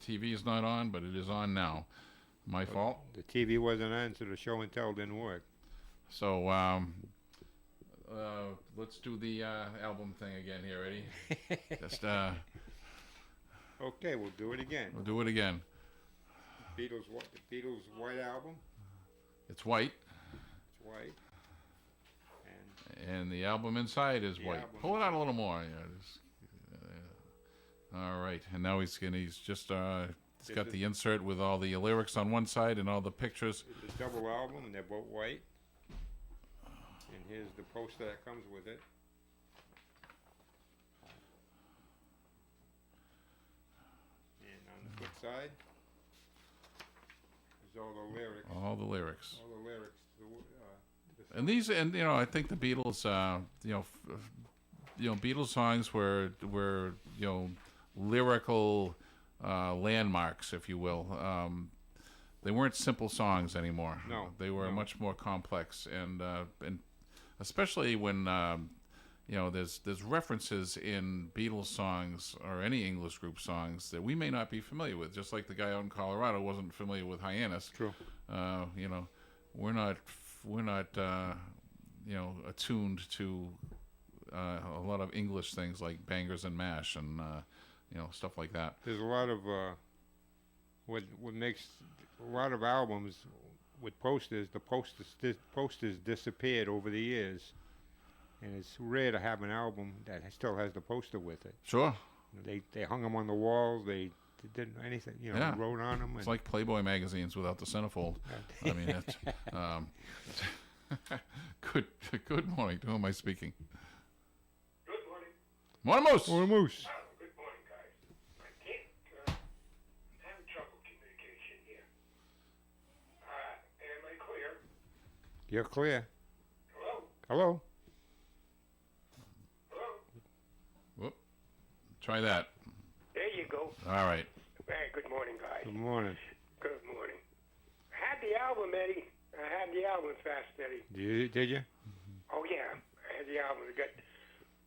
TV is not on, but it is on now. My fault. The TV wasn't on, so the show and tell didn't work. So let's do the album thing again here, Eddie. Just Okay, we'll do it again. we'll do it again. The Beatles' White Album. It's white, It's white. And and the album inside is The white. album Pull it out a little more. Yeah, all right, and now he's just he's got the insert with all the lyrics on one side and all the pictures. it's a double album, and they're both white. And here's the poster that comes with it. And on the flip side, there's all the lyrics. All the lyrics. All the lyrics. And these, and I think the Beatles, Beatles songs were lyrical landmarks, if you will. They weren't simple songs anymore. No, they were no. much more complex, and especially when there's references in Beatles songs or any English group songs that we may not be familiar with. Just like the guy out in Colorado wasn't familiar with Hyannis. True. We're not attuned to a lot of English things like bangers and mash and stuff like that. There's a lot of what makes a lot of albums with posters. The posters disappeared over the years, and it's rare to have an album that still has the poster with it. Sure. They hung them on the walls. They didn't anything, Yeah. wrote on them. It's like Playboy magazines without the centerfold. I mean, it's, good morning. To whom am I speaking? Good morning. Morning, Moose. Or a moose. Good morning, guys. I can't, I'm having trouble communication here. Am I clear? You're clear. Hello? Hello. Hello? Whoop. Try that. There you go. All right. Hey, good morning, guys. Good morning. Good morning. I had the album, Eddie. I had the album fast, Eddie. Did you? Oh, yeah. I had the album. It got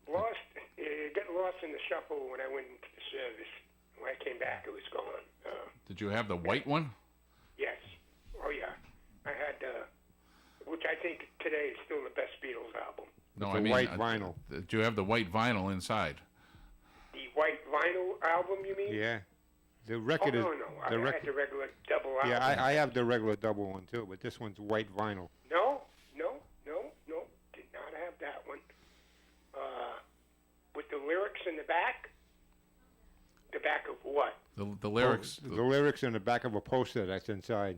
lost in the shuffle when I went into the service. When I came back, it was gone. Did you have the white one? Yes. Oh, yeah. I had, which I think today is still the best Beatles album. No, The I mean white vinyl. Did you have the white vinyl inside? The white vinyl album, you mean? Yeah. The Oh, record no, is. no. I The had record. the regular double album. Yeah, I have the regular double one too, but this one's white vinyl. No. Did not have that one. With the lyrics in the back? The back of what? The lyrics. The lyrics in the back of a poster that's inside.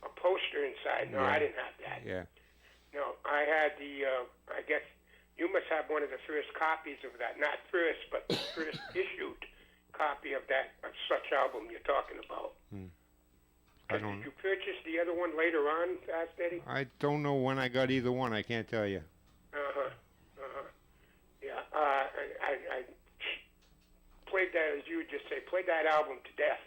A poster inside? No, Yeah. I didn't have that. Yeah. No, I had the, I guess you must have one of the first copies of that. Not first, but the first issued copy of such album you're talking about. I don't. Did you purchase the other one later on, Fast Eddie? I don't know when I got either one. I can't tell you. Yeah, I played that, as you would just say, played that album to death.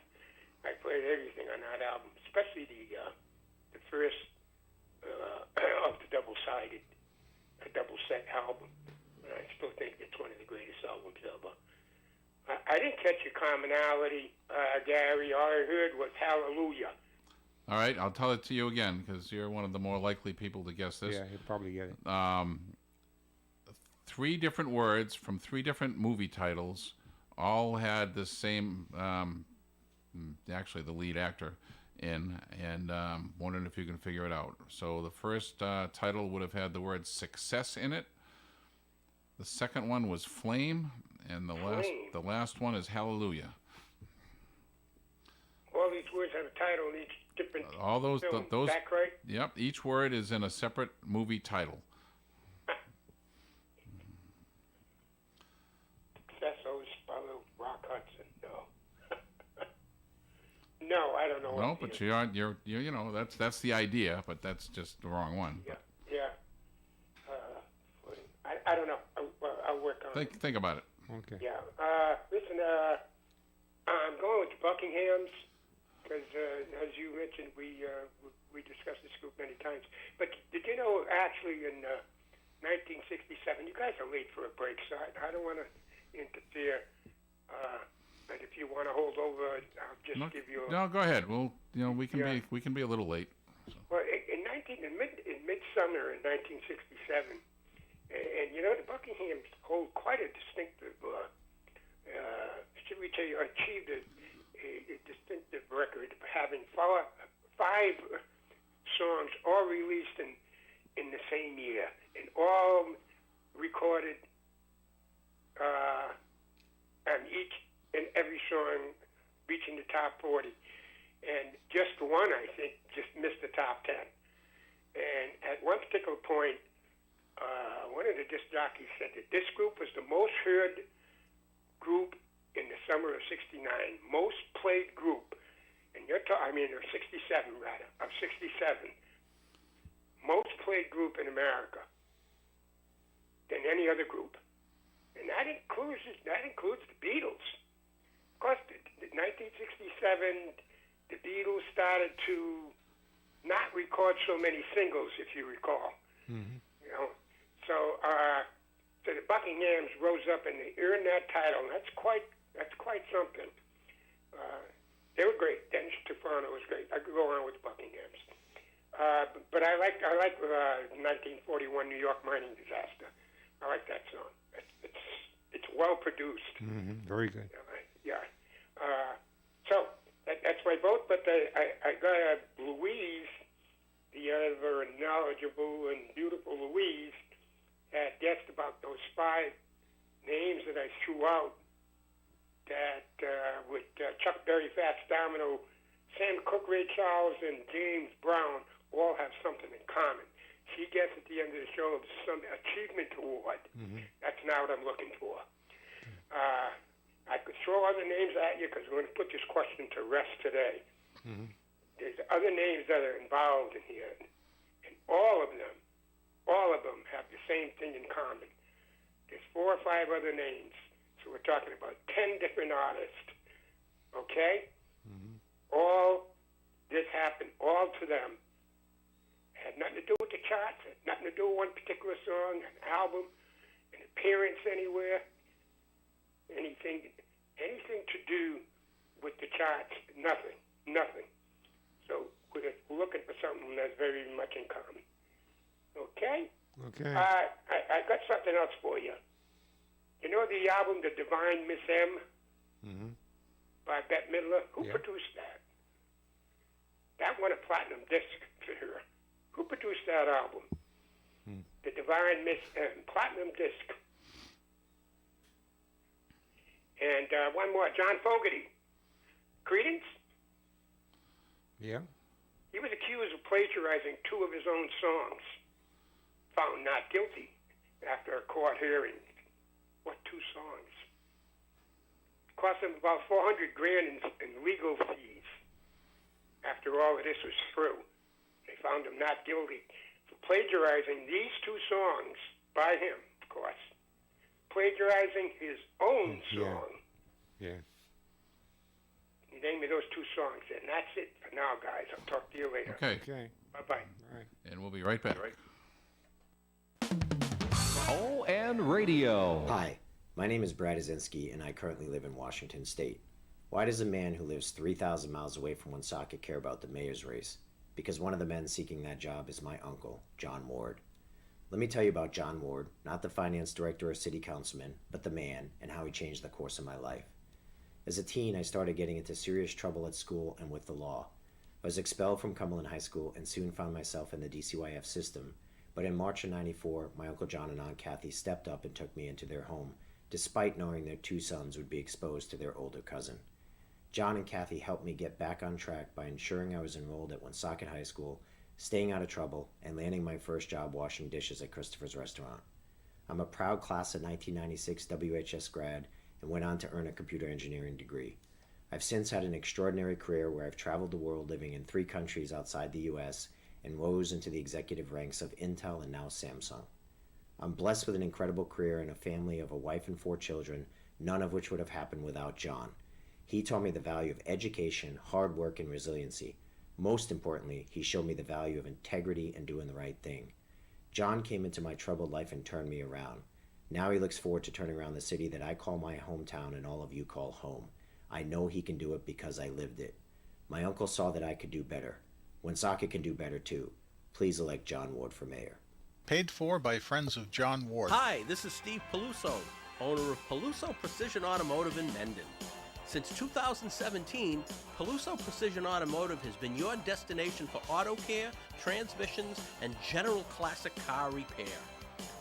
I played everything on that album, especially the first of the double-sided, double-set album. And I still think it's one of the greatest albums ever. I didn't catch your commonality, Gary. All I heard was Hallelujah. All right, I'll tell it to you again because you're one of the more likely people to guess this. Yeah, you'll probably get it. 3 different words from 3 different movie titles, all had the same, actually the lead actor in, and wondering if you can figure it out. So the first title would have had the word success in it. The second one was flame, and the last one is hallelujah. All these words have a title in each different All those, film. those, Is that right? yep, each word is in a separate movie title. Successos, Spallo, Rock Hudson. No. No, I don't know. No, what but the- you're that's the idea, but that's just the wrong one. Yeah. I don't know. I'll work on it. Think about it. Okay. Yeah. Listen, I'm going with the Buckinghams because, as you mentioned, we discussed this group many times. But did you know, actually, in 1967, you guys are late for a break, so I don't want to interfere. But if you want to hold over, I'll just No, give you. no, go ahead. Well, we can Yeah. be a little late. Well, in midsummer in 1967, and the Buckinghams hold quite a distinctive. Should we tell you, achieved a distinctive record of having five songs all released in the same year, and all recorded, and each and every song reaching the top 40. And just one, I think, just missed the top 10. And at one particular point, one of the disc jockeys said that this group was the most heard group in the summer of '69, most played group. And or '67 rather, of '67, most played group in America than any other group. And that includes the Beatles. Of course, in 1967, the Beatles started to not record so many singles, if you recall. Mm-hmm. So the Buckinghams rose up and they earned that title. And that's quite something. They were great. Dennis Stefano was great. I could go on with the Buckinghams. But I like 1941 New York mining disaster. I like that song. It's well produced. Mm-hmm. Very good. Yeah. So that's my vote. But I got Louise, the ever knowledgeable and beautiful Louise, had guessed about those 5 names that I threw out. That with Chuck Berry, Fats Domino, Sam Cooke, Ray Charles, and James Brown all have something in common. She gets at the end of the show some achievement award. Mm-hmm. That's not what I'm looking for. I could throw other names at you because we're going to put this question to rest today. Mm-hmm. There's other names that are involved in here, and all of them have the same thing in common. There's 4 or 5 other names. So we're talking about 10 different artists, okay? Mm-hmm. All this happened, all to them. Had nothing to do with the charts, had nothing to do with one particular song, an album, an appearance anywhere, anything to do with the charts, nothing. So we're looking for something that's very much in common, okay? Okay. I got something else for you. You know the album, The Divine Miss M, Mm-hmm. by Bette Midler? Who Yeah. produced that? That won a platinum disc for her. Who produced that album? The Divine Miss M, platinum disc. And one more, John Fogerty. Creedence? Yeah. He was accused of plagiarizing 2 of his own songs. Found not guilty after a court hearing. What 2 songs? Cost him about $400,000 in legal fees. After all of this was through, they found him not guilty for plagiarizing these 2 songs by him, of course. Plagiarizing his own song. Yeah. The name of those 2 songs, and that's it for now, guys. I'll talk to you later. Okay. Okay. Bye-bye. All right. And we'll be right back. ON Radio. Hi, my name is Brad Azinski, and I currently live in Washington State. Why does a man who lives 3,000 miles away from Woonsocket care about the mayor's race? Because one of the men seeking that job is my uncle, John Ward. Let me tell you about John Ward, not the finance director or city councilman, but the man, and how he changed the course of my life. As a teen, I started getting into serious trouble at school and with the law. I was expelled from Cumberland High School and soon found myself in the DCYF system. But in March of '94, my Uncle John and Aunt Kathy stepped up and took me into their home, despite knowing their 2 sons would be exposed to their older cousin. John and Kathy helped me get back on track by ensuring I was enrolled at Woonsocket High School, staying out of trouble, and landing my first job washing dishes at Christopher's Restaurant. I'm a proud class of 1996 WHS grad and went on to earn a computer engineering degree. I've since had an extraordinary career where I've traveled the world living in 3 countries outside the US and rose into the executive ranks of Intel and now Samsung. I'm blessed with an incredible career and a family of a wife and 4 children, none of which would have happened without John. He taught me the value of education, hard work, and resiliency. Most importantly, he showed me the value of integrity and doing the right thing. John came into my troubled life and turned me around. Now he looks forward to turning around the city that I call my hometown and all of you call home. I know he can do it because I lived it. My uncle saw that I could do better. Woonsocket can do better too. Please elect John Ward for mayor. Paid for by friends of John Ward. Hi, this is Steve Peluso, owner of Peluso Precision Automotive in Mendon. Since 2017, Peluso Precision Automotive has been your destination for auto care, transmissions, and general classic car repair.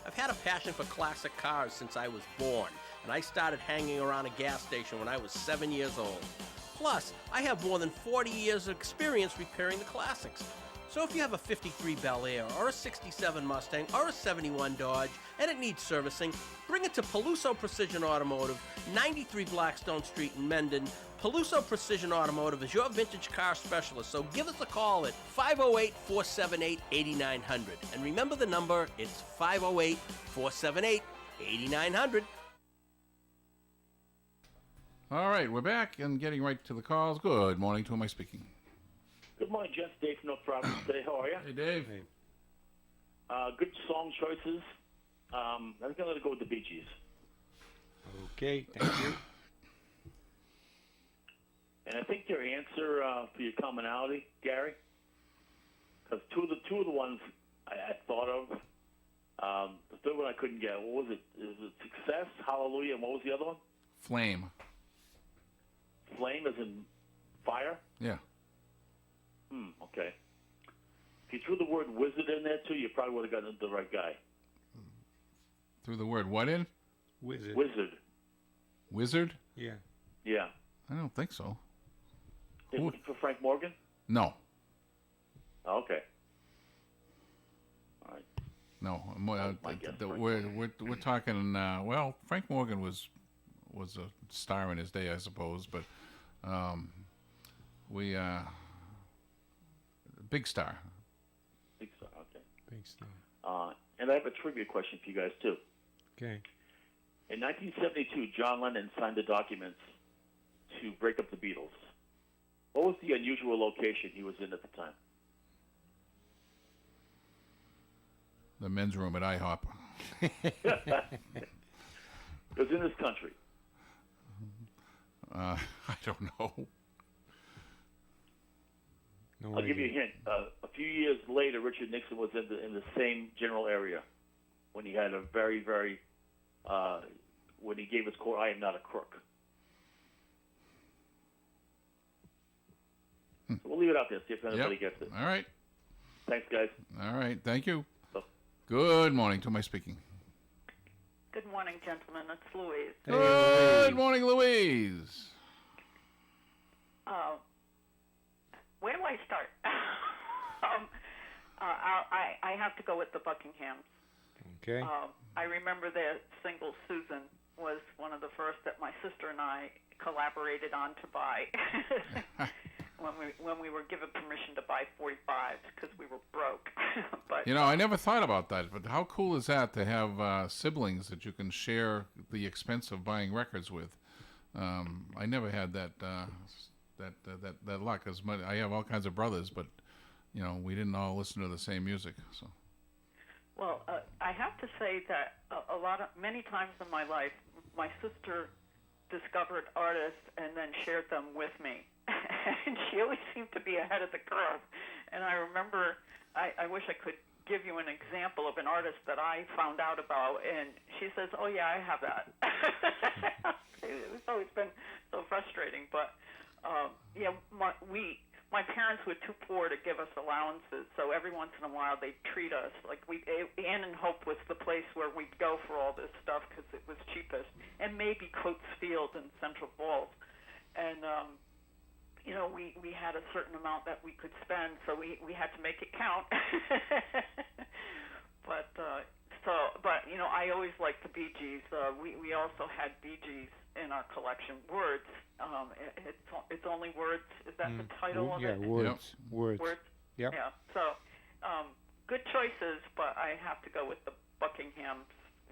I've had a passion for classic cars since I was born, and I started hanging around a gas station when I was 7 years old. Plus, I have more than 40 years of experience repairing the classics. So if you have a 53 Bel Air, or a 67 Mustang, or a 71 Dodge, and it needs servicing, bring it to Peluso Precision Automotive, 93 Blackstone Street in Mendon. Peluso Precision Automotive is your vintage car specialist, so give us a call at 508-478-8900. And remember the number, it's 508-478-8900. All right, we're back and getting right to the calls. Good morning. To whom am I speaking? Good morning, Jeff. Dave from North Providence today. How are you? Hey, Dave. Hey. Good song choices. I think I'm going to go with the Bee Gees. Okay, thank you. And I think your answer for your commonality, Gary, because two of the ones I thought of, the third one I couldn't get. What was it? Is it Success, Hallelujah, and what was the other one? Flame. Flame as in fire? Yeah. Okay. If you threw the word wizard in there, too, you probably would have gotten the right guy. Threw the word what in? Wizard. Wizard. Wizard? Yeah. Yeah. I don't think so. Who? For Frank Morgan? No. Oh, okay. All right. No. I guess We're talking. Well, Frank Morgan was a star in his day, I suppose, but we big star. Big Star, okay. Big stuff. And I have a trivia question for you guys, too. Okay. In 1972, John Lennon signed the documents to break up the Beatles. What was the unusual location he was in at the time? The men's room at IHOP. It was in this country. I don't know. No I'll give you a idea. hint. A few years later, Richard Nixon was in the same general area when he had a very, very, when he gave his quote, "I am not a crook." So we'll leave it out there, see if anybody gets it. All right. Thanks, guys. All right. Thank you. So- Good morning. To whom am I speaking? Good morning, gentlemen. It's Louise. Hey, Good Louise. morning, Louise. Where do I start? I have to go with the Buckinghams. Okay. I remember their single "Susan" was one of the first that my sister and I collaborated on to buy when we were given permission to buy 45s because we were broke. But You know, I never thought about that, but how cool is that to have siblings that you can share the expense of buying records with? I never had that luck. As much, I have all kinds of brothers, but you know, we didn't all listen to the same music. So, well, I have to say that many times in my life, my sister discovered artists and then shared them with me. And she always seemed to be ahead of the curve. And I remember, I wish I could give you an example of an artist that I found out about, and she says, "Oh yeah, I have that." It's always been so frustrating, but yeah, my parents were too poor to give us allowances, so every once in a while they'd treat us. Like Ann and Hope was the place where we'd go for all this stuff because it was cheapest, and maybe Coates Field and Central Falls. And you know, we had a certain amount that we could spend, so we had to make it count. But you know, I always liked the Bee Gees. We also had Bee Gees in our collection. Words. It's only words. Is that the title of Yeah, it? words. Words. Words. Yep. Yeah. So good choices, but I have to go with the Buckinghams.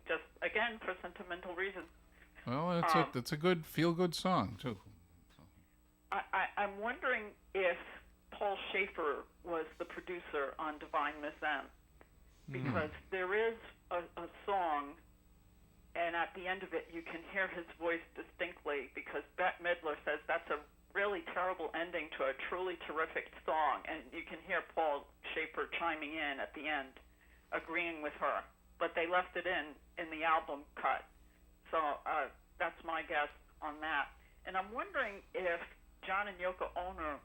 Just again for sentimental reasons. well, it's a good feel-good song too. I'm wondering if Paul Schaefer was the producer on Divine Miss M, because there is a song and at the end of it, you can hear his voice distinctly because Bette Midler says that's a really terrible ending to a truly terrific song, and you can hear Paul Schaefer chiming in at the end, agreeing with her. But they left it in the album cut. So that's my guess on that. And I'm wondering if John and Yoko Ono,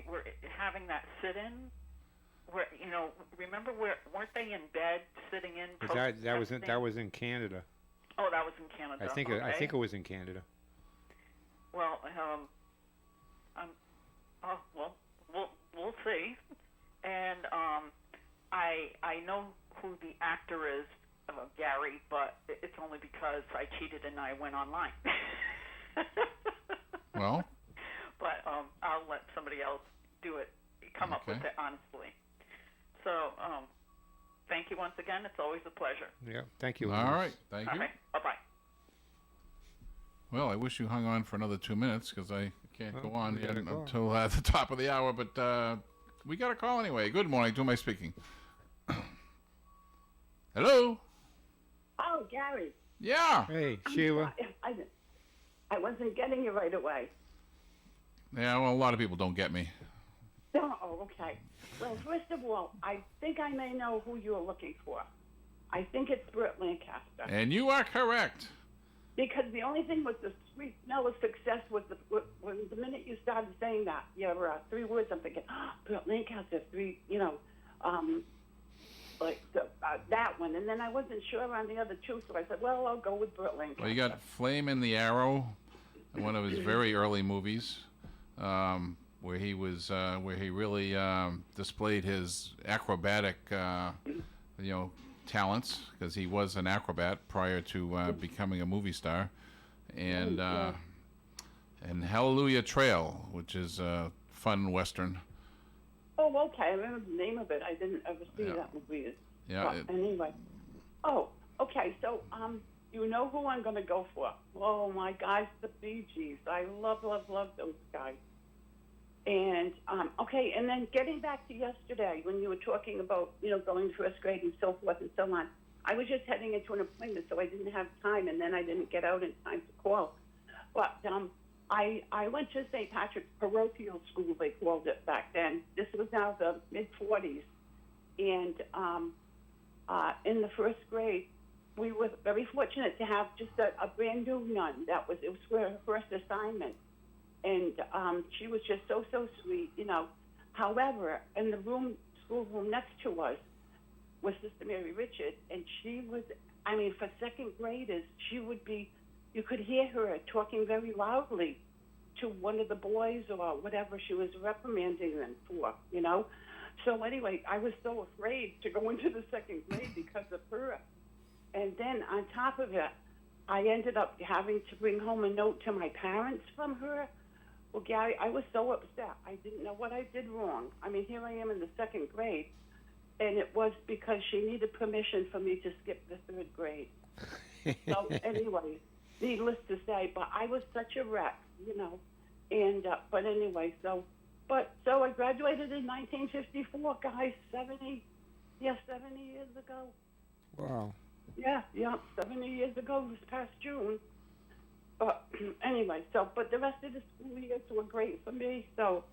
were having that sit-in. Where, remember weren't they in bed sitting in? That was in Canada. Oh, that was in Canada. I think it was in Canada. Well, we'll see. And I know who the actor is, Gary, but it's only because I cheated and I went online. Well. But I'll let somebody else do it. Come up with it honestly. So, thank you once again. It's always a pleasure. Yeah, thank you. All right, thank you. All right, bye-bye. Well, I wish you hung on for another 2 minutes because I can't go on we yet gotta go. until the top of the hour. But we got a call anyway. Good morning. To whom am I speaking? Hello? Oh, Gary. Yeah. Hey, Sheila. I wasn't getting you right away. Yeah, well, a lot of people don't get me. Oh, okay. Well, first of all, I think I may know who you're looking for. I think it's Burt Lancaster. And you are correct. Because the only thing with the sweet smell of success was when the minute you started saying that, your 3 words, I'm thinking, Burt Lancaster, that one. And then I wasn't sure on the other 2, so I said, well, I'll go with Burt Lancaster. Well, you got Flame in the Arrow, one of his very early movies, where he really displayed his acrobatic, talents, because he was an acrobat prior to becoming a movie star, and Hallelujah Trail, which is a fun western. Oh, okay. I remember the name of it. I didn't ever see that movie. Yeah. But anyway. Oh, okay. So, you know who I'm going to go for. Oh, my guys, the Bee Gees. I love those guys. And, okay, and then getting back to yesterday when you were talking about, going to first grade and so forth and so on, I was just heading into an appointment, so I didn't have time, and then I didn't get out in time to call. But I went to St. Patrick's Parochial School, they called it back then. This was now the mid-40s. And in the first grade, we were very fortunate to have just a brand new nun. It was her first assignment. And she was just so sweet, However, in the schoolroom next to us was Sister Mary Richard, and she was, for second graders, you could hear her talking very loudly to one of the boys or whatever she was reprimanding them for, So anyway, I was so afraid to go into the second grade because of her. And then on top of it, I ended up having to bring home a note to my parents from her. Well, Gary, I was so upset. I didn't know what I did wrong. Here I am in the second grade, and it was because she needed permission for me to skip the third grade. So anyway, needless to say, but I was such a wreck, And but anyway, so I graduated in 1954, guys. 70 years ago. Wow. Yeah, 70 years ago this past June. But anyway, but the rest of the school years were great for me. So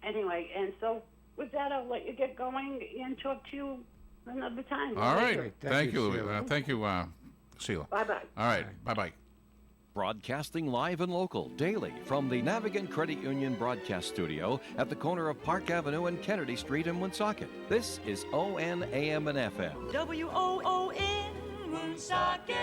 anyway, and so with that, I'll let you get going and talk to you another time. All right. Thank you, Sheila. Thank you, Sheila. Bye-bye. All right. Bye-bye. Broadcasting live and local daily from the Navigant Credit Union broadcast studio at the corner of Park Avenue and Kennedy Street in Woonsocket. This is ON AM and FM. WOON Woonsocket.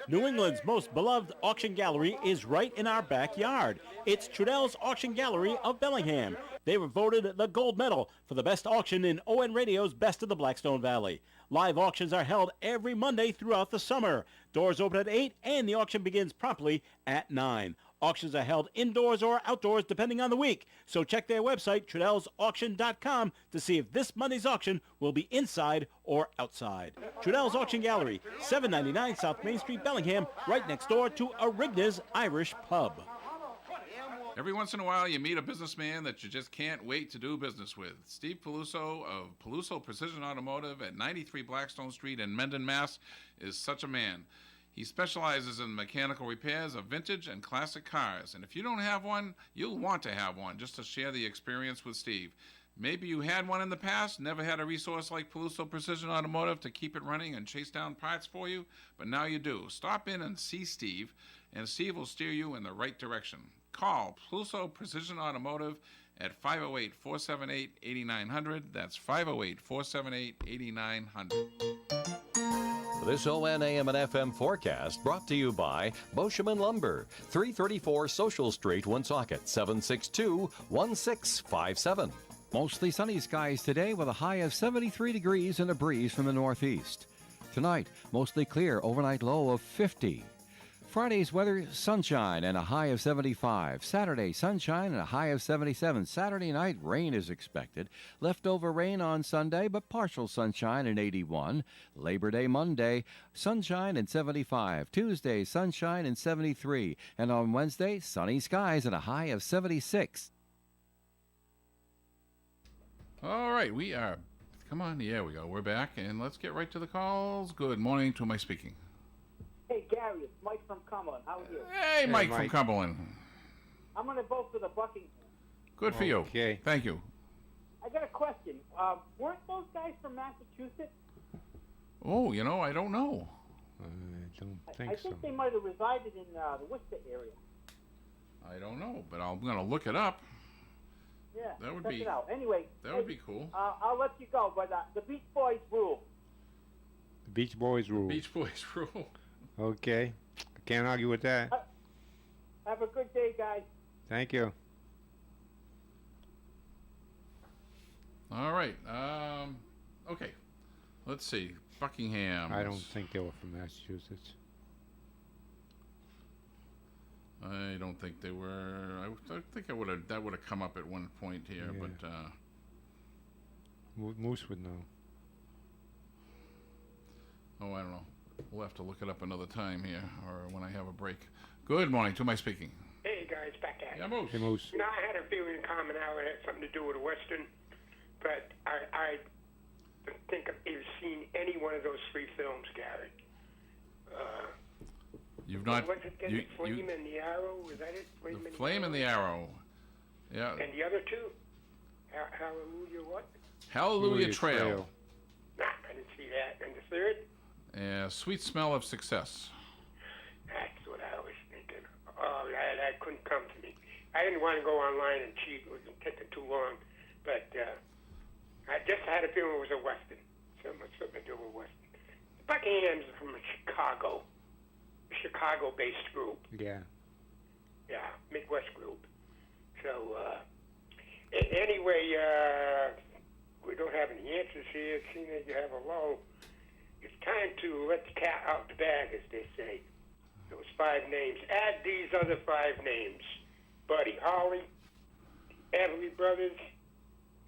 New England's most beloved auction gallery is right in our backyard. It's Trudell's Auction Gallery of Bellingham. They were voted the gold medal for the best auction in ON Radio's Best of the Blackstone Valley. Live auctions are held every Monday throughout the summer. Doors open at 8 and the auction begins promptly at 9. Auctions are held indoors or outdoors depending on the week. So check their website, TrudellsAuction.com, to see if this Monday's auction will be inside or outside. Trudell's Auction Gallery, 799 South Main Street, Bellingham, right next door to Arigna's Irish Pub. Every once in a while, you meet a businessman that you just can't wait to do business with. Steve Peluso of Peluso Precision Automotive at 93 Blackstone Street in Mendon, Mass. is such a man. He specializes in mechanical repairs of vintage and classic cars. And if you don't have one, you'll want to have one just to share the experience with Steve. Maybe you had one in the past, never had a resource like Peluso Precision Automotive to keep it running and chase down parts for you, but now you do. Stop in and see Steve, and Steve will steer you in the right direction. Call Peluso Precision Automotive at 508-478-8900. That's 508-478-8900. This ONAM and FM forecast brought to you by Boscheman Lumber, 334 Social Street, Woonsocket, 762-1657. Mostly sunny skies today with a high of 73 degrees and a breeze from the northeast. Tonight, mostly clear, overnight low of 50. Friday's weather, sunshine and a high of 75. Saturday, sunshine and a high of 77. Saturday night, rain is expected. Leftover rain on Sunday, but partial sunshine and 81. Labor Day Monday, sunshine and 75. Tuesday, sunshine and 73. And on Wednesday, sunny skies and a high of 76. All right, we are. Come on, yeah, we go. We're back, and let's get right to the calls. Good morning. To my speaking. Hey, Gary, it's Mike from Cumberland. How are you? Hey, Mike from Cumberland. I'm going to vote for the Buckingham. Good for you. Okay. Thank you. I got a question. Weren't those guys from Massachusetts? Oh, you know, I don't know. I don't think I so. think they might have resided in the Worcester area. I don't know, but I'm going to look it up. Yeah, That would check be- it out. Anyway, That would be cool. I'll let you go, but the Beach Boys rule. The Beach Boys rule. Beach Boys rule. Okay. I can't argue with that. Have a good day, guys. Thank you. All right. Okay. Let's see. Buckingham. I don't think they were from Massachusetts. I don't think they were. I think that would have come up at one point here, Yeah. but Moose would know. oh, I don't know. We'll have to look it up another time here, or when I have a break. Good morning. To my speaking. Hey guys, back at Yeah, it. Moose. Hey, Moose. You know, I had a feeling commonality had something to do with Western, but I don't think I've ever seen any one of those three films, Gary. You've not. What's it again? The Flame and the Arrow? Was that it? The Flame and the Arrow. Yeah. And the other two? Hallelujah what? Hallelujah Trail. Nah, I didn't see that. And the third? Sweet Smell of Success. That's what I was thinking. Oh, that couldn't come to me. I didn't want to go online and cheat. It was taking too long. But I just had a feeling it was a Western. Something to do with Western. The Buckinghams are from Chicago. A Chicago-based group. Yeah. Yeah, Midwest group. So, anyway, we don't have any answers here. Seeing that you have a low, it's time to let the cat out the bag, as they say. Those 5 names. Add these other 5 names. Buddy Holly, Everly Brothers,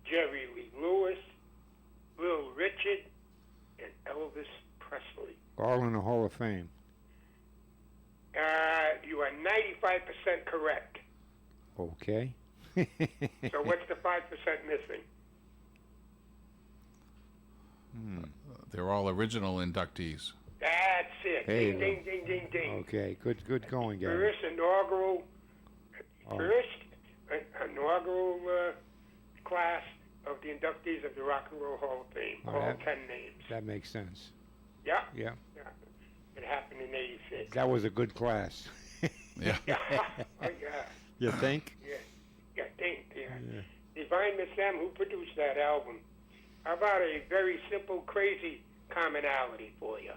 Jerry Lee Lewis, Little Richard, and Elvis Presley. All in the Hall of Fame. You are 95% correct. Okay. So what's the 5% missing? They're all original inductees. That's it. Hey, Ding, ding, ding, ding, ding. Okay. Good going, Gary. First inaugural class of the inductees of the Rock and Roll Hall of Fame. Oh, All that- 10 names. That makes sense. Yeah. Yeah. It happened in '86. That was a good class. Yeah. Oh, yeah. You think? Yeah, think, yeah. Divine Miss M, who produced that album. How about a very simple, crazy commonality for you?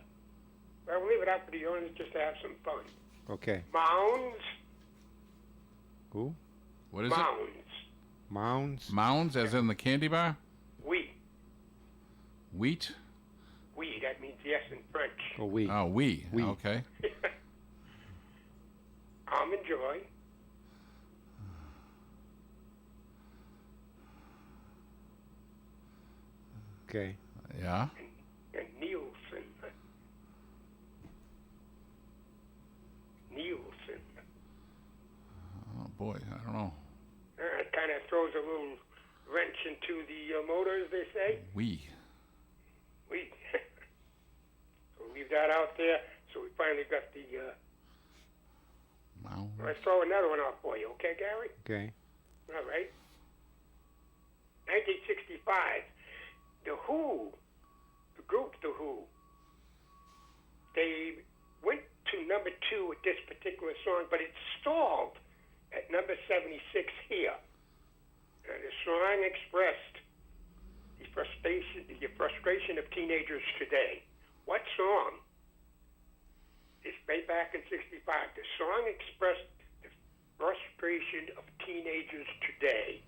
I'll leave it up to the owners just to have some fun. Okay. Mounds. Who? What is Mounds. it? Mounds? Mounds, as in the candy bar? We. Wheat? We, that means yes in French. Oh, we. Oh, we. We. Okay. Almond Joy. Okay. Yeah. And Nielsen. Nielsen. Oh, boy, I don't know. It kind of throws a little wrench into the motor, as they say. We. So leave that out there. So we finally got the. Wow. Let's throw another one out for you, okay, Gary? Okay. All right. 1965. The Who, the group The Who, they went to number 2 with this particular song, but it stalled at number 76 here. And the song expressed the frustration of teenagers today. What song? It's way back in 65. The song expressed the frustration of teenagers today.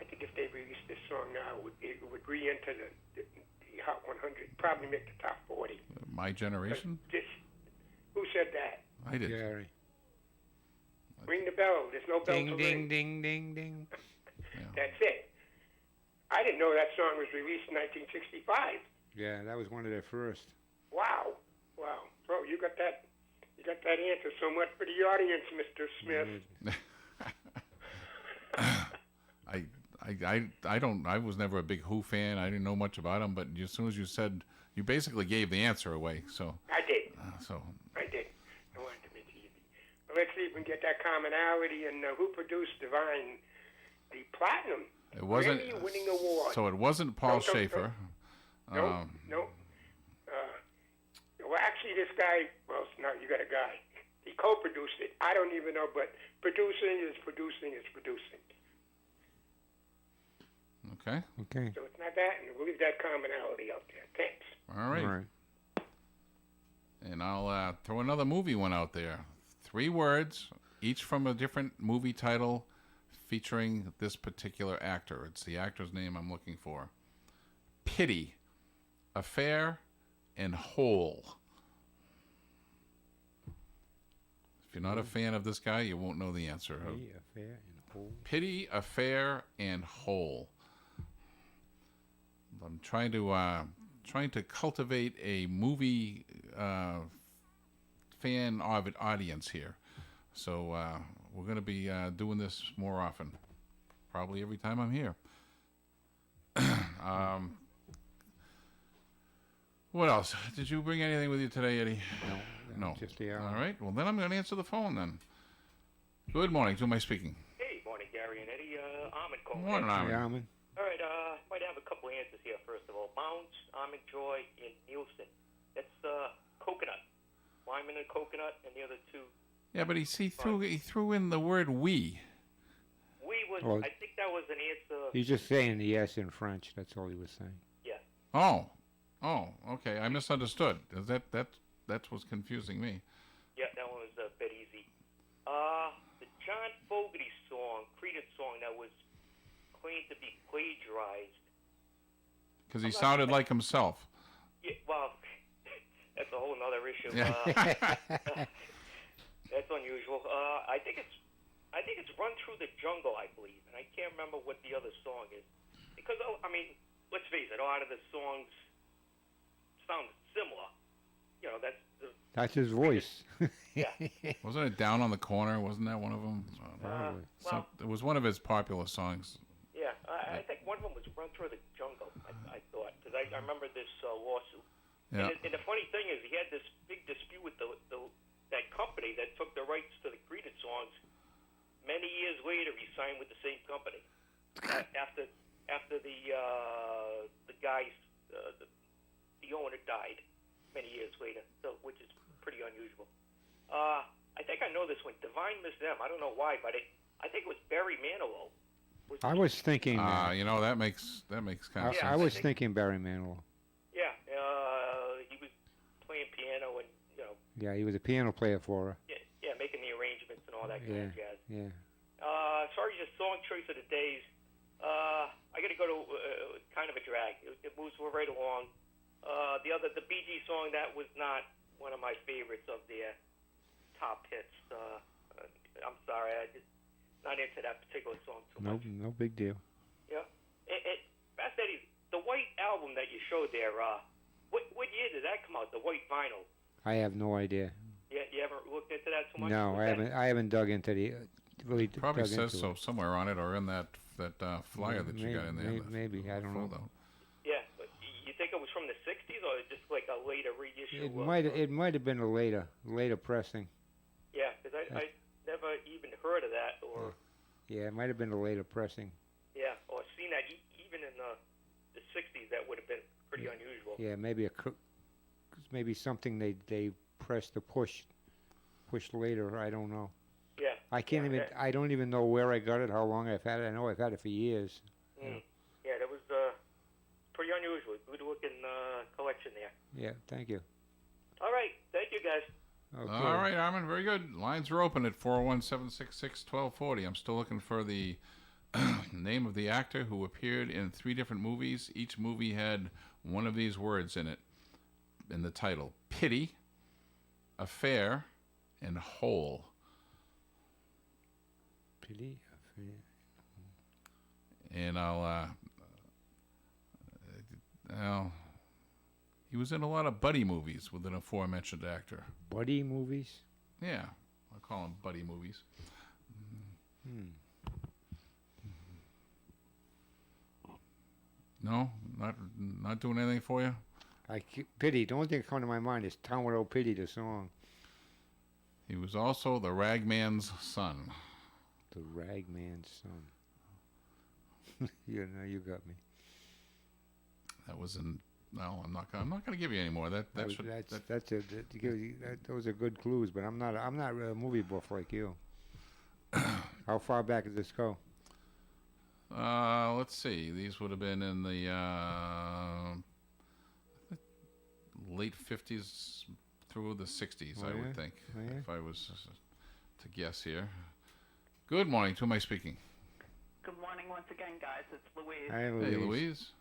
I think if they released this song now, it would re-enter the Hot 100, probably make the top 40. My Generation? Who said that? I did. Gary. Ring the bell. There's no bell Ding, to ding, ring. ding, ding, ding. That's it. I didn't know that song was released in 1965. Yeah, that was one of their first. Wow. So you got that answer. So much for the audience, Mr. Smith. I was never a big Who fan. I didn't know much about them, but as soon as you said, you basically gave the answer away. So I did. I did. I wanted to make it easy. Well, let's see if we can get that commonality. And who produced Divine, the platinum Grammy-winning award? So it wasn't Paul Schaefer. No. Well, actually, this guy. Well, no, you got a guy. He co-produced it. I don't even know, but producing is producing. Okay. So it's not that, and we'll leave that commonality out there. Thanks. All right. And I'll throw another movie one out there. 3 words, each from a different movie title featuring this particular actor. It's the actor's name I'm looking for. Pity, Affair, and Hole. If you're not a fan of this guy, you won't know the answer. Pity, Affair, and Hole. I'm trying to cultivate a movie fan audience here, so we're going to be doing this more often, probably every time I'm here. What else? Did you bring anything with you today, Eddie? No. Just the hour. All right. Well, then I'm going to answer the phone then. Good morning. To whom am I speaking? Hey, morning, Gary and Eddie. Ahmed calling. Morning, Ahmed. Hey, Ahmed. All right, might have a couple answers here. First of all, Bounce, Ahmed Joy, and Nielsen. That's coconut. Lyman and coconut, and the other two. Yeah, but he threw in the word we. We was. Well, I think that was an answer. He's just saying the yes in French. That's all he was saying. Yeah. Oh, okay. I misunderstood. That's what's confusing me. Yeah, that one was a bit easy. The John Fogerty song, Creedence song, that was claimed to be plagiarized. Because he sounded like himself. Yeah, well, that's a whole other issue. That's unusual. I think it's Run Through the Jungle, I believe, and I can't remember what the other song is. Because I mean, let's face it, a lot of the songs sound similar. You know, that's his voice. Yeah. Wasn't it Down on the Corner? Wasn't that one of them? It was one of his popular songs. Yeah, I think one of them was Run Through the Jungle, I thought, because I remember this lawsuit. Yeah. And the funny thing is, he had this big dispute with that company that took the rights to the Creedence songs. Many years later, he signed with the same company. After the guy's the owner died many years later, so which is pretty unusual. I think I know this one. Divine Miss Them. I don't know why, but I think it was Barry Manilow. I was thinking. That makes kind of sense. I was thinking Barry Manilow. Yeah, he was playing piano and Yeah, he was a piano player for her. Yeah, making the arrangements and all that kind of jazz. Yeah. As far as your song choice of the days, I got to go to kind of a drag. It moves right along. The Bee Gees song, that was not one of my favorites of their top hits. I'm sorry, I just not into that particular song too much. No big deal. Yeah. Fast Eddie, the White album that you showed there, what year did that come out? The White vinyl. I have no idea. You haven't looked into that so much? No, with I that? haven't. I haven't dug into the really Probably dug says into so it. somewhere on it, or in that flyer that you got in there. Maybe I don't know. Foldout. Yeah, but you think it was from the 60s or just like a later reissue? It might have been a later pressing. Yeah, because I never even heard of that, or Yeah, it might have been a later pressing. yeah, or seen that even in the 60s. That would have been pretty unusual. Yeah, maybe something they pressed to push later. I don't know. Yeah. I can't even. I don't even know where I got it. How long I've had it. I know I've had it for years. Yeah, that was pretty unusual. Good looking collection there. Yeah. Thank you. All right, thank you guys. Okay. All right, Armin, very good. Lines are open at 401-766-1240. I'm still looking for the name of the actor who appeared in 3 different movies. Each movie had one of these words in it, in the title: pity, affair, and whole. Pity, affair. And he was in a lot of buddy movies with an aforementioned actor. Buddy movies? Yeah, I'll call them buddy movies. No, not doing anything for you. Pity. The only thing that comes to my mind is "Town Without Pity," the song. He was also the Ragman's son. The Ragman's son. You got me. That was in. No, I'm not going to give you any more. Those are good clues, but I'm not a movie buff like you. How far back does this go? Let's see. These would have been in the late 50s through the 60s, Oh, I yeah? would think, Oh, yeah? if I was to guess here. Good morning. To whom am I speaking? Good morning once again, guys. It's Louise. Hi, Louise. Hey, Louise.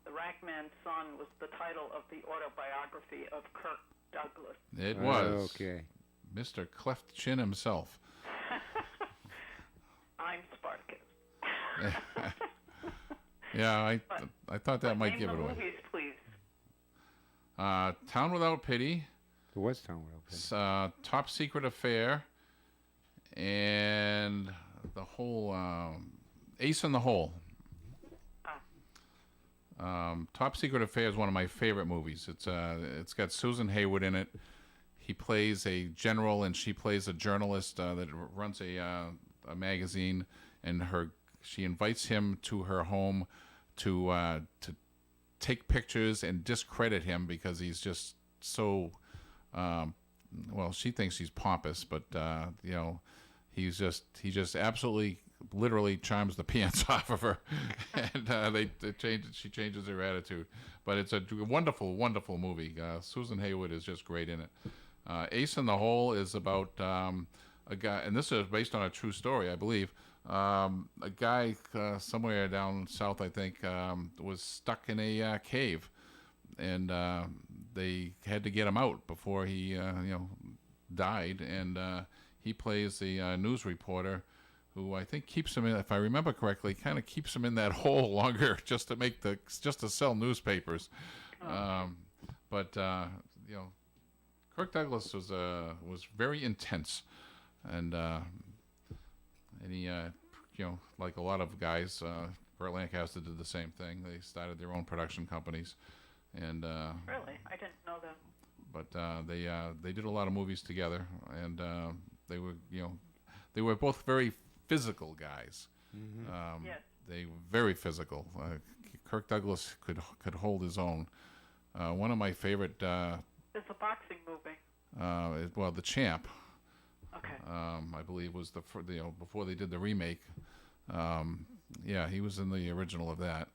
The Ragman's Son was the title of the autobiography of Kirk Douglas. It was. Okay. Mr. Cleft Chin himself. I'm Spartacus. Yeah, I thought that might name give the it away. movies, please. Town Without Pity. There was Town Without Pity. Top Secret Affair. And the whole Ace in the Hole. Top Secret Affair is one of my favorite movies. It's got Susan Hayward in it. He plays a general and she plays a journalist that runs a magazine, and she invites him to her home to take pictures and discredit him because he's just so well, she thinks he's pompous, but he just absolutely literally charms the pants off of her, and she changes her attitude. But it's a wonderful, wonderful movie. Susan Hayward is just great in it. Ace in the Hole is about a guy, and this is based on a true story, I believe. A guy somewhere down south, I think, was stuck in a cave, and they had to get him out before he died. And he plays the news reporter who I think keeps him in, if I remember correctly, kind of keeps him in that hole longer just to sell newspapers. But Kirk Douglas was very intense, and he like a lot of guys, Burt Lancaster did the same thing. They started their own production companies, and Really? I didn't know that. but they did a lot of movies together, and they were both very physical guys. Yes. They were very physical. Kirk Douglas could hold his own. One of my favorite. It's a boxing movie. The Champ. Okay. I believe was before they did the remake. He was in the original of that.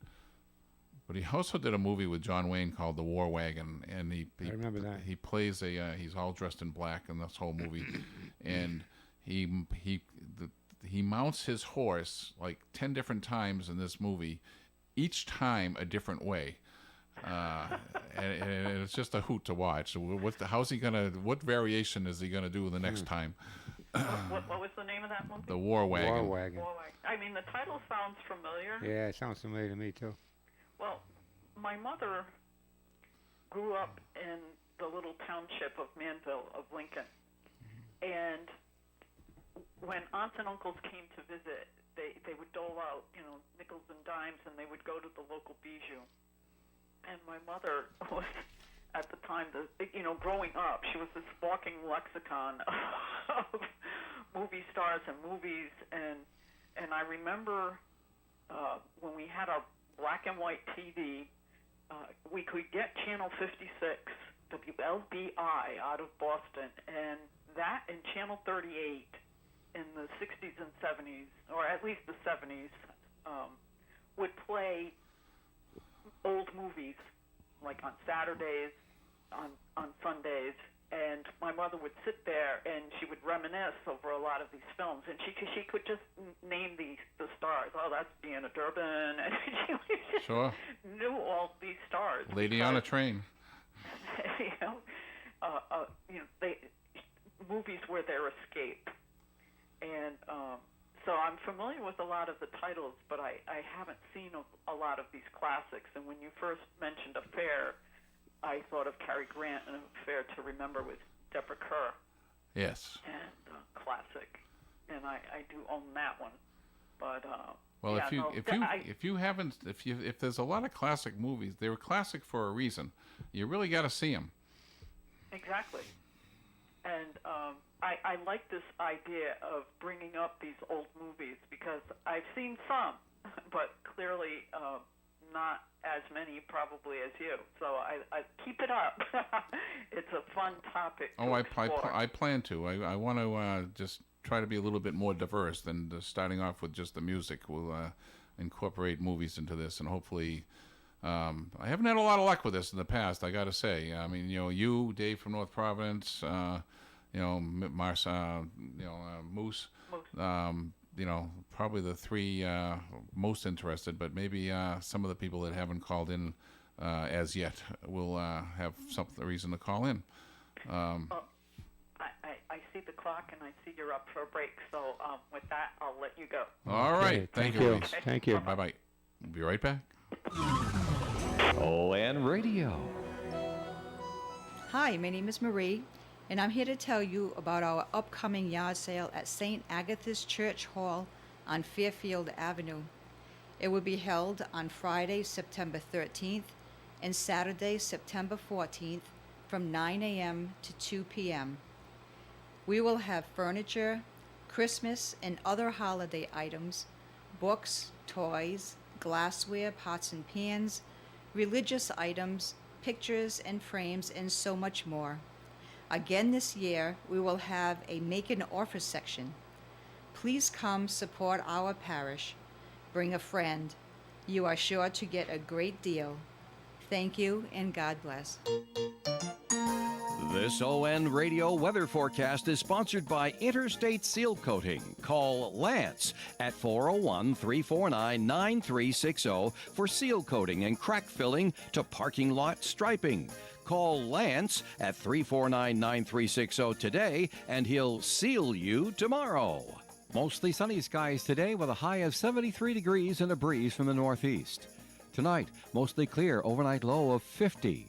But he also did a movie with John Wayne called The War Wagon, and I remember that. He plays he's all dressed in black in this whole movie, and he mounts his horse like 10 different times in this movie, each time a different way. And it's just a hoot to watch. What variation is he gonna do the next time? What was the name of that movie? The War Wagon. War Wagon. I mean, the title sounds familiar. Yeah, it sounds familiar to me too. Well, my mother grew up in the little township of Manville of Lincoln, And when aunts and uncles came to visit, they would dole out, nickels and dimes, and they would go to the local bijou. And my mother was, at the time, growing up, she was this walking lexicon of movie stars and movies. And I remember when we had our black and white TV, we could get Channel 56, WLBI, out of Boston, and that and Channel 38 in the 60s and 70s, or at least the 70s, would play old movies, like on Saturdays, on Sundays, and my mother would sit there and she would reminisce over a lot of these films, and she could just name the stars. Oh, that's Deanna Durbin, and she just Sure. knew all these stars. Lady on a Train. They movies were their escape, and so I'm familiar with a lot of the titles, but I haven't seen a lot of these classics. And when you first mentioned Affair, I thought of Cary Grant and Affair to Remember with Deborah Kerr. Yes. And classic, and I do own that one. But well, yeah, if there's a lot of classic movies, they were classic for a reason. You really got to see them. Exactly. And I like this idea of bringing up these old movies because I've seen some, but clearly not as many probably as you. So I keep it up. It's a fun topic. Oh, I plan to. I want to just try to be a little bit more diverse than starting off with just the music. We'll incorporate movies into this, and hopefully. I haven't had a lot of luck with this in the past, I got to say. I mean, you, Dave from North Providence, Moose, probably the three most interested, but maybe some of the people that haven't called in as yet will have some reason to call in. I see the clock and I see you're up for a break, so with that, I'll let you go. All right. Thank you, Elise. Thank you. Bye-bye. We'll be right back. ON Radio. Hi, my name is Marie, and I'm here to tell you about our upcoming yard sale at St. Agatha's Church Hall on Fairfield Avenue. It will be held on Friday, September 13th and Saturday, September 14th from 9 a.m. to 2 p.m. We will have furniture, Christmas and other holiday items, books, toys, glassware, pots and pans, religious items, pictures and frames, and so much more. Again this year, we will have a make an offer section. Please come support our parish. Bring a friend. You are sure to get a great deal. Thank you, and God bless. This ON Radio weather forecast is sponsored by Interstate Seal Coating. Call Lance at 401-349-9360 for seal coating and crack filling to parking lot striping. Call Lance at 349-9360 today and he'll seal you tomorrow. Mostly sunny skies today with a high of 73 degrees and a breeze from the northeast. Tonight, mostly clear, overnight low of 50.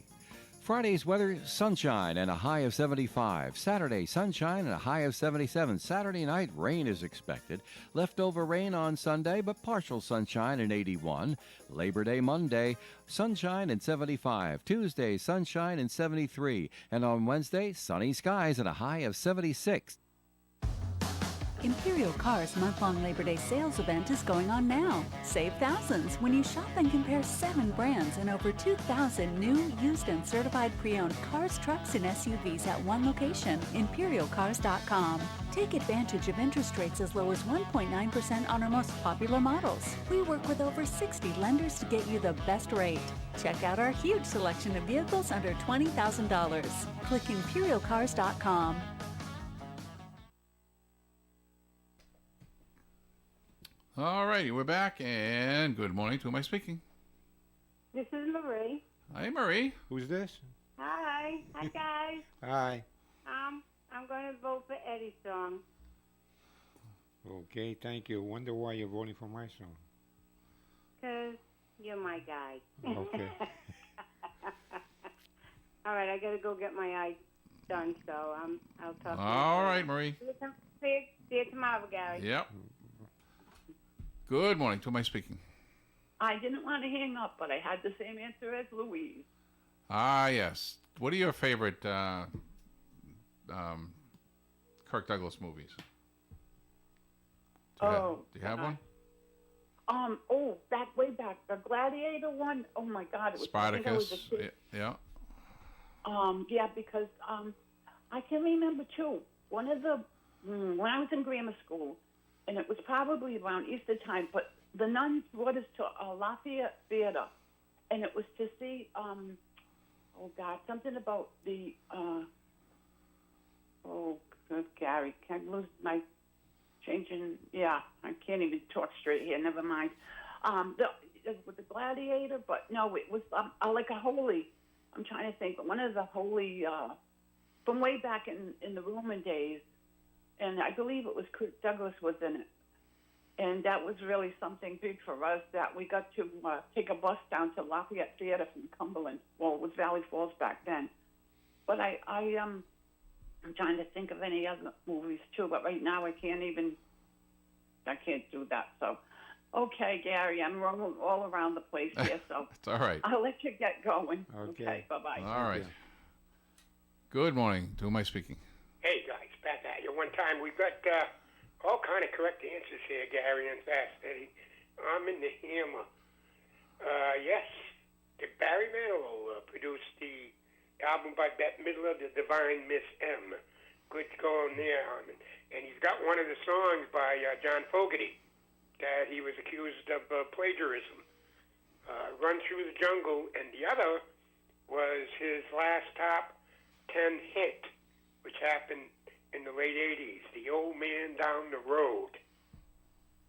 Friday's weather, sunshine and a high of 75. Saturday, sunshine and a high of 77. Saturday night, rain is expected. Leftover rain on Sunday, but partial sunshine and 81. Labor Day Monday, sunshine and 75. Tuesday, sunshine and 73. And on Wednesday, sunny skies and a high of 76. Imperial Car's month-long Labor Day sales event is going on now. Save thousands when you shop and compare 7 brands and over 2,000 new, used, and certified pre-owned cars, trucks, and SUVs at one location, ImperialCars.com. Take advantage of interest rates as low as 1.9% on our most popular models. We work with over 60 lenders to get you the best rate. Check out our huge selection of vehicles under $20,000. Click ImperialCars.com. All righty, we're back, and good morning. To who am I speaking? This is Marie. Hi, Marie. Who's this? Hi. Hi, guys. Hi. I'm going to vote for Eddie's song. Okay, thank you. Wonder why you're voting for my song. 'Cause you're my guy. Okay. All right, I got to go get my done, so I'll talk to you. All right, Marie. See you tomorrow, Gary. Yep. Good morning. To whom am I speaking? I didn't want to hang up, but I had the same answer as Louise. Ah, yes. What are your favorite Kirk Douglas movies? Do you have one? Way back, the Gladiator one. Oh my God, it was I think I was a Spartacus. kid. Yeah. Yeah, because I can remember too. One of the when I was in grammar school, and it was probably around Easter time, but the nuns brought us to Lafayette Theater, and it was to see something about the Gary, can't lose my changing. Yeah, I can't even talk straight here. Never mind. With the Gladiator, but no, it was like a holy. I'm trying to think, but one of the holy from way back in the Roman days, and I believe it was Kirk Douglas was in it, and that was really something big for us that we got to take a bus down to Lafayette Theater from Cumberland. Well, it was Valley Falls back then, but I'm trying to think of any other movies too, but right now I can't do that. So, okay, Gary, I'm rolling all around the place here, so it's all right. I'll let you get going. Okay. Bye-bye. All right. Good morning. To whom am I speaking? Hey, guys, back at you one time. We've got all kind of correct answers here, Gary and Fast-Eddie. I'm in the Hammer. Yes, Barry Manilow produced the album by Bette Midler, The Divine Miss M. Good going there, Armin. And he's got one of the songs by John Fogerty that he was accused of plagiarism, Run Through the Jungle, and the other was his last top 10 hit, which happened in the late 80s, The Old Man Down the Road.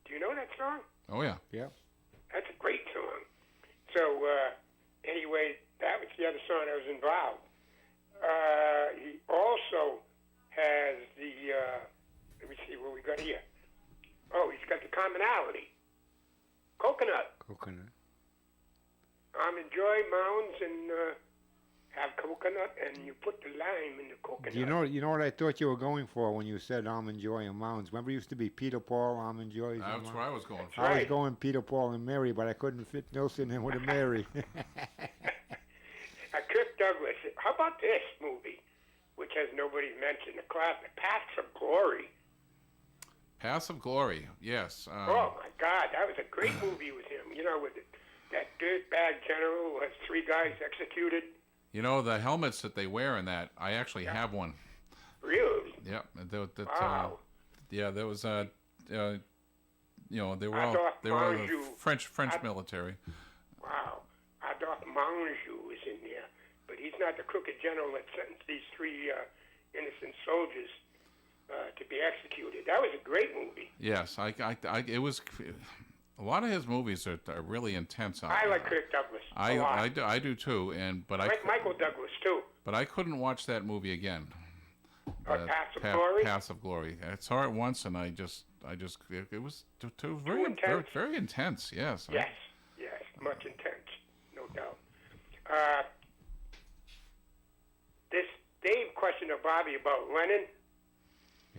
Do you know that song? Oh, yeah. Yeah. That's a great song. So, anyway, that was the other song that was involved. He also has the, let me see what we got here. Oh, he's got the commonality. Coconut. Enjoy mounds and have coconut, and you put the lime in the coconut. You know what I thought you were going for when you said Almond Joy and Mounds? Remember, it used to be Peter Paul, Almond Joy. That's where I was going for. I was going Peter Paul and Mary, but I couldn't fit Nelson in with a Mary. Kirk Douglas. How about this movie, which has nobody mentioned? The classic, Paths of Glory. Paths of Glory. Yes. Oh my God, that was a great movie with him. You know, with that dirtbag general who has 3 guys executed. You know, the helmets that they wear in that, I actually have one. Really? Yep. Wow. Yeah, there was they were all the French military. Wow. Adolphe Menjou is in there, but he's not the crooked general that sentenced these 3 innocent soldiers to be executed. That was a great movie. Yes, it was. A lot of his movies are really intense. I like Kirk Douglas. I do too, but I like Michael Douglas too. But I couldn't watch that movie again. Paths of Glory. Paths of Glory. I saw it once, and it was very intense. very intense. Yes. Yes, much intense, no doubt. This Dave question of Bobby about Lennon.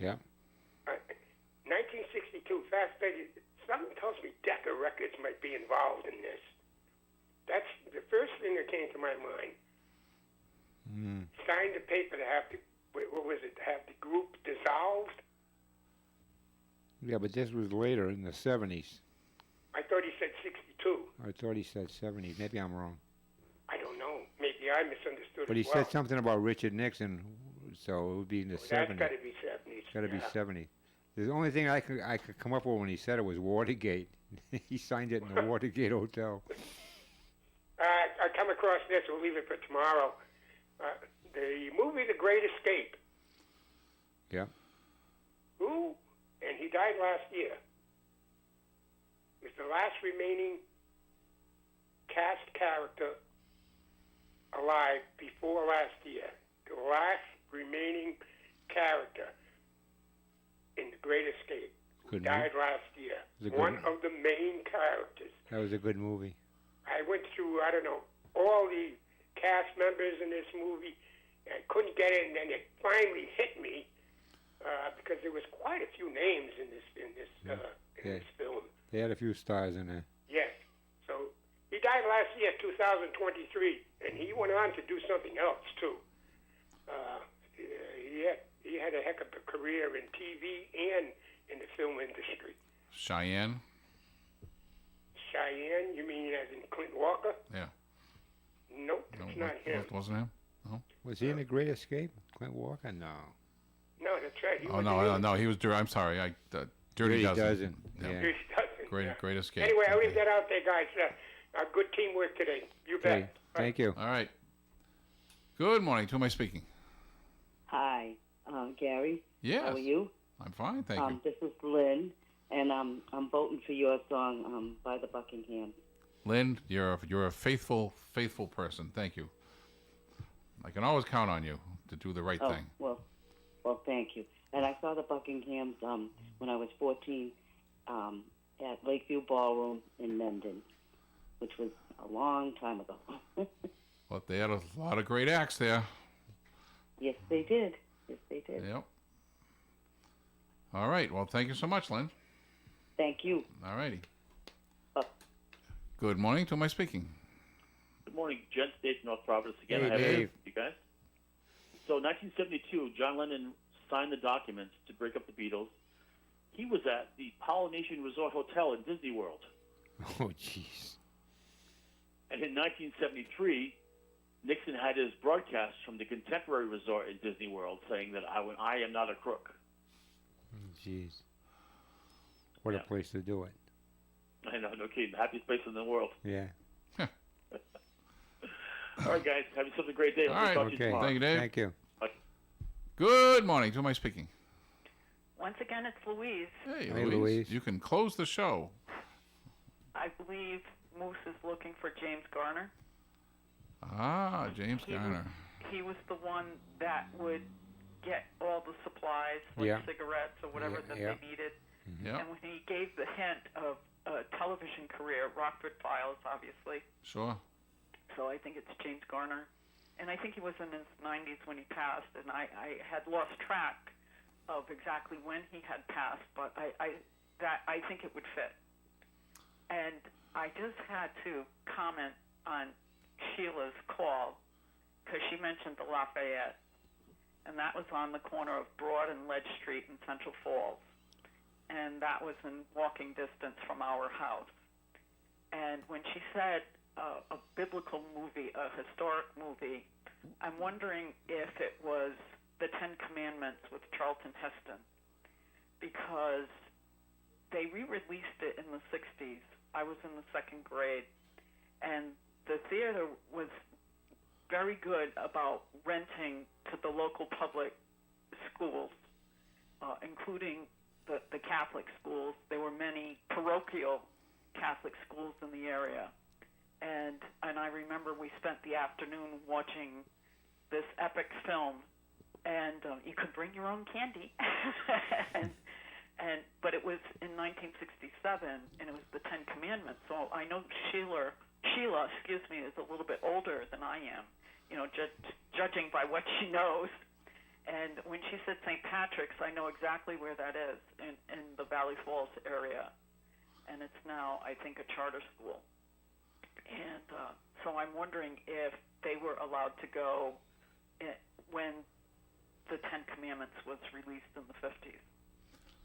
Yeah. 1962, Fast-Eddie. Something tells me Decca Records might be involved in this. That's the first thing that came to my mind. Signed the paper to have have the group dissolved. Yeah, but this was later in the 70s. I thought he said 62. I thought he said 70s. Maybe I'm wrong. I don't know. Maybe I misunderstood. But he said something about Richard Nixon, so it would be in the 70s. That's got to be 70s. It's got to be 70s. The only thing I could come up with when he said it was Watergate. He signed it in the Watergate Hotel. I come across this. We'll leave it for tomorrow. The movie The Great Escape. Yeah. Who, and he died last year, was the last remaining cast character alive before last year. The last remaining character in The Great Escape. Died last year. One of the main characters. That was a good movie. I went through, all the cast members in this movie, I couldn't get it, and then it finally hit me because there was quite a few names in this film. They had a few stars in there. Yes. So he died last year, 2023, and he went on to do something else too. He had a heck of a career in TV and in the film industry. Cheyenne? Cheyenne? You mean as in Clint Walker? Yeah. Nope, it's not him. It wasn't him? No. Was he in The Great Escape? Clint Walker? No. No, that's right. He Oh, was no, in no, he was I'm sorry. Dirty Dirty Dozen. Dozen, Yeah. yeah. Dirty Dozen, Great, yeah. great escape. Anyway, I'll leave that out there, guys. Good teamwork today. You bet. Okay, thank you. All right. Good morning. To whom am I speaking? Hi, Gary. Yes. How are you? I'm fine, thank you. This is Lynn, and I'm voting for your song by the Buckingham. Lynn, you're a faithful person. Thank you. I can always count on you to do the right thing. Well, thank you. And I saw the Buckinghams when I was 14 at Lakeview Ballroom in Mendon, which was a long time ago. But they had a lot of great acts there. Yes, they did. Yes, they did. Yep. All right. Well, thank you so much, Lynn. Thank you. All righty. Good morning. To whom am I speaking? Good morning, Jen States, North Providence again. Hey, I have Dave. you guys. So, 1972, John Lennon signed the documents to break up the Beatles. He was at the Polynesian Resort Hotel in Disney World. Oh, jeez. And in 1973, Nixon had his broadcast from the Contemporary Resort in Disney World saying that I am not a crook. Jeez. What a place to do it. I know, no kidding. The happiest place in the world. Yeah. All right, guys. Have yourselves a great day. All right. Talk to you tomorrow. Thank you, Dave. Thank you. Bye. Good morning. To whom am I speaking? Once again, it's Louise. Hey, Hey, Louise. Louise. You can close the show. I believe Moose is looking for James Garner. Ah, James Garner. He was the one that would get all the supplies, like Yeah. cigarettes or whatever that Yeah. they needed. Yeah. And when he gave the hint of a television career, Rockford Files, obviously. Sure. So I think it's James Garner. And I think he was in his 90s when he passed, and I had lost track of exactly when he had passed, but I think it would fit. And I just had to comment on Sheila's call because she mentioned the Lafayette, and that was on the corner of Broad and Ledge Street in Central Falls, and that was in walking distance from our house. And when she said a biblical movie, a historic movie, I'm wondering if it was The Ten Commandments with Charlton Heston, because they re-released it in the 60s. I was in the second grade, and the theater was very good about renting to the local public schools, including the Catholic schools. There were many parochial Catholic schools in the area, and I remember we spent the afternoon watching this epic film, and you could bring your own candy, but it was in 1967, and it was the Ten Commandments. So I know Sheila, is a little bit older than I am, judging by what she knows. And when she said St. Patrick's, I know exactly where that is in the Valley Falls area, and it's now, I think, a charter school. And so I'm wondering if they were allowed to go when the Ten Commandments was released in the 50s.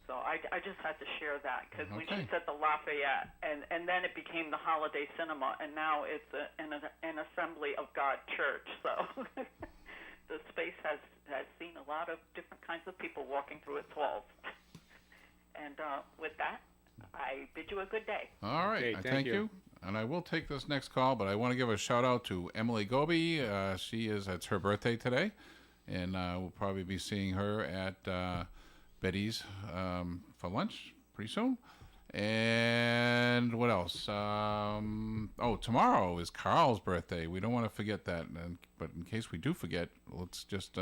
So I just had to share that, because when she said the Lafayette, and then it became the Holiday Cinema, and now it's an Assembly of God church. So the space has seen a lot of different kinds of people walking through its walls. And with that, I bid you a good day. All right. Okay, Thank you. And I will take this next call, but I want to give a shout out to Emily Goby. It's her birthday today, and we'll probably be seeing her at Betty's for lunch pretty soon. And what else? Tomorrow is Carl's birthday. We don't want to forget that. But in case we do forget, let's just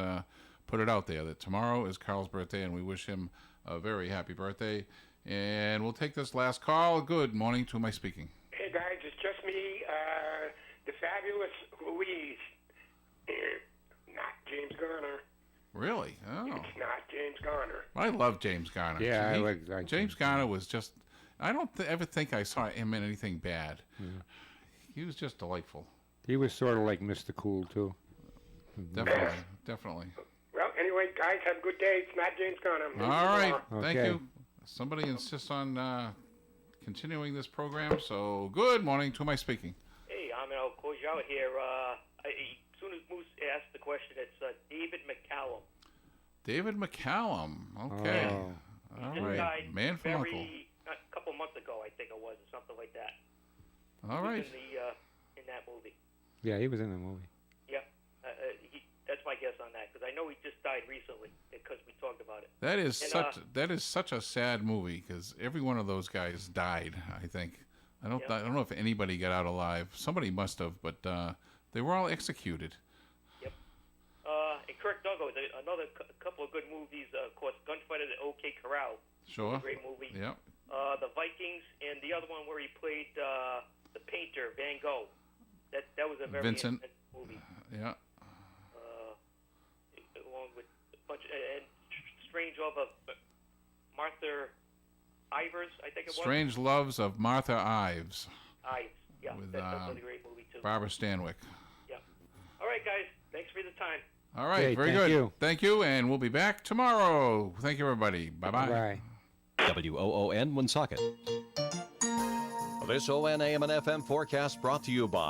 put it out there that tomorrow is Carl's birthday, and we wish him a very happy birthday. And we'll take this last call. Good morning. To whom am I speaking? Hey guys, it's just me, the fabulous Louise, not James Really? Oh. It's not James Garner. I love James Garner. Yeah, He- I like James Garner was just. I don't ever think I saw him in anything bad. He was just delightful. He was sort of like Mr. Cool too. Definitely, definitely. Well, anyway, guys, have a good day. It's not James Garner. Maybe All right, tomorrow. thank you. Somebody insists on continuing this program, so good morning. To who am I speaking? Hey, I'm Al Kojal here. As soon as Moose asked the question, it's David McCallum. David McCallum. Okay. Oh. All Just right. died Man from Uncle. a couple months ago, I think it was, or something like that. All He right. was in that movie. Yeah, he was in the movie. Yeah, that's my guess on that, because I know he just died recently, because we talked about it. That is And, that is such a sad movie because every one of those guys died. I think. I don't know if anybody got out alive. Somebody must have, but they were all executed. Yep. And Kirk Douglas, another couple of good movies. Of course, Gunfight at the OK Corral. Sure. Great movie. Yeah. The Vikings, and the other one where he played the painter Van Gogh. That was a very Vincent. intense movie. Yeah. Along with a bunch and Strange Love of Martha Ivers, I think it was. Strange Loves of Martha Ives. Ives, yeah. With, That's another great movie too. Barbara Stanwyck. Yeah. All right, guys. Thanks for the time. All right, Okay, very thank good. you. Thank you, and we'll be back tomorrow. Thank you, everybody. Bye-bye. Bye. WOON Woonsocket. This ON AM and FM forecast brought to you by